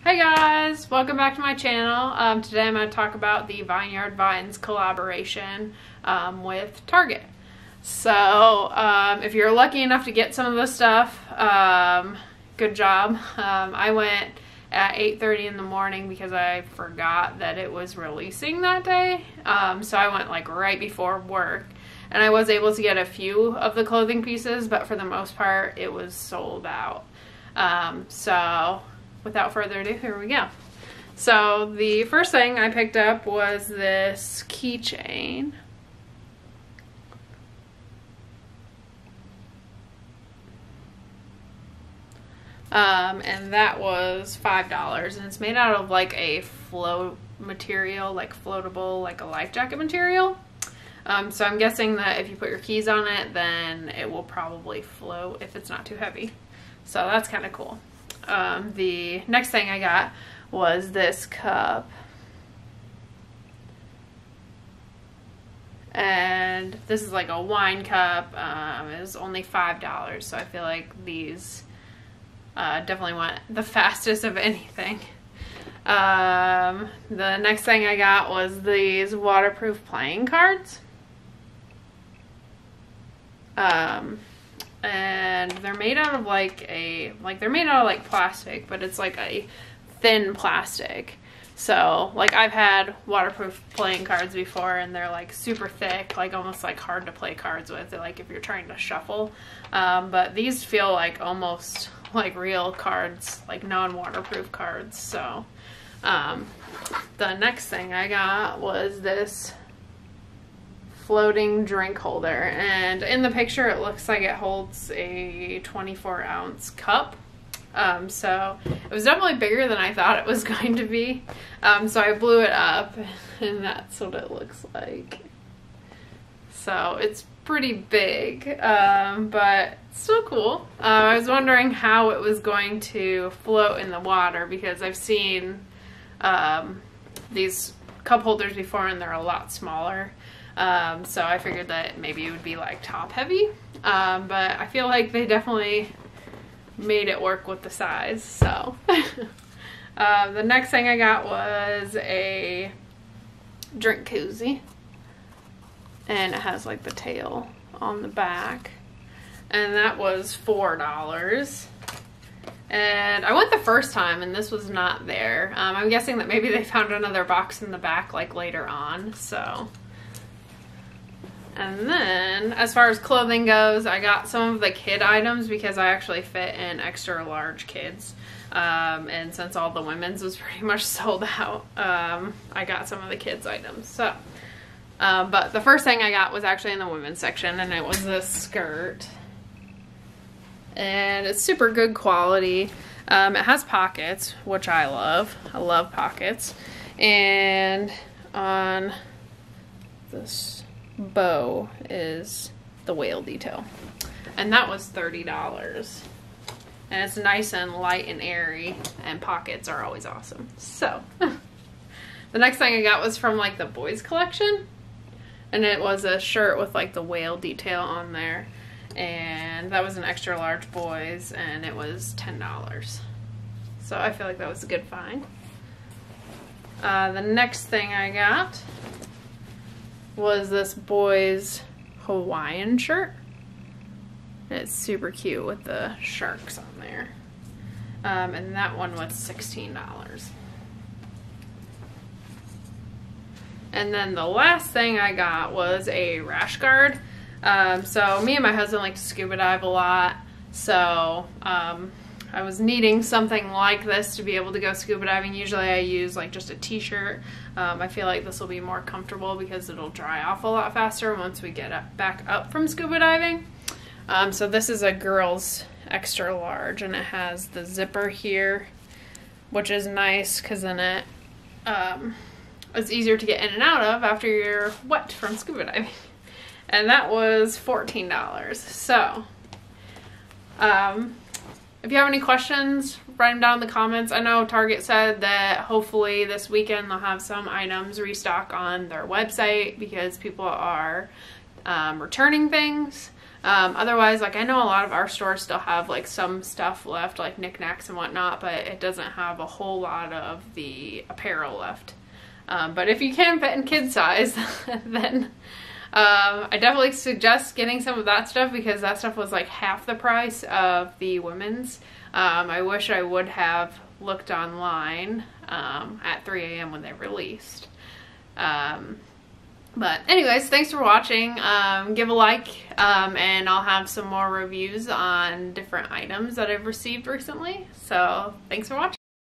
Hey guys, welcome back to my channel. Today I'm going to talk about the Vineyard Vines collaboration with Target. So if you're lucky enough to get some of this stuff, good job. I went at 8:30 in the morning because I forgot that it was releasing that day. So I went like right before work, and I was able to get a few of the clothing pieces, but for the most part it was sold out. So without further ado, here we go. So the first thing I picked up was this keychain. And that was $5, and it's made out of like a float material, like floatable, like a life jacket material. So I'm guessing that if you put your keys on it, then it will probably float if it's not too heavy. So that's kind of cool. The next thing I got was this cup, and this is like a wine cup. It was only $5, so I feel like these definitely went the fastest of anything. The next thing I got was these waterproof playing cards. And they're made out of they're made out of like plastic, but it's like a thin plastic. So like I've had waterproof playing cards before, and they're like super thick, like almost like hard to play cards with, like if you're trying to shuffle. But these feel like almost like real cards, like non-waterproof cards. So the next thing I got was this floating drink holder, and in the picture it looks like it holds a 24-ounce cup. So it was definitely bigger than I thought it was going to be. So I blew it up, and that's what it looks like. So it's pretty big, but still cool. I was wondering how it was going to float in the water, because I've seen these cup holders before, and they're a lot smaller. So I figured that maybe it would be like top heavy, but I feel like they definitely made it work with the size. So the next thing I got was a drink koozie, and it has like the tail on the back, and that was $4. And I went the first time and this was not there. I'm guessing that maybe they found another box in the back like later on. So, and then as far as clothing goes, I got some of the kid items because I actually fit in extra large kids. And since all the women's was pretty much sold out, I got some of the kids items. So, but the first thing I got was actually in the women's section, and it was this skirt. And it's super good quality. It has pockets, which I love. I love pockets. And on this bow is the whale detail, and that was $30. And it's nice and light and airy, and pockets are always awesome. So the next thing I got was from like the boys collection, and it was a shirt with like the whale detail on there, and that was an extra large boys, and it was $10. So I feel like that was a good find. The next thing I got was this boys Hawaiian shirt. It's super cute with the sharks on there. And that one was $16. And then the last thing I got was a rash guard. So me and my husband like to scuba dive a lot. So I was needing something like this to be able to go scuba diving. Usually I use like just a t-shirt. I feel like this will be more comfortable because it'll dry off a lot faster once we get back up from scuba diving. So this is a girl's extra large, and it has the zipper here, which is nice because then it's easier to get in and out of after you're wet from scuba diving. And that was $14. So if you have any questions, write them down in the comments. I know Target said that hopefully this weekend they'll have some items restock on their website because people are returning things. Otherwise, like I know a lot of our stores still have like some stuff left, like knickknacks and whatnot, but it doesn't have a whole lot of the apparel left. But if you can fit in kid size, then I definitely suggest getting some of that stuff, because that stuff was like half the price of the women's. I wish I would have looked online at 3 a.m. when they released. But anyways, thanks for watching. Give a like, and I'll have some more reviews on different items that I've received recently. So thanks for watching.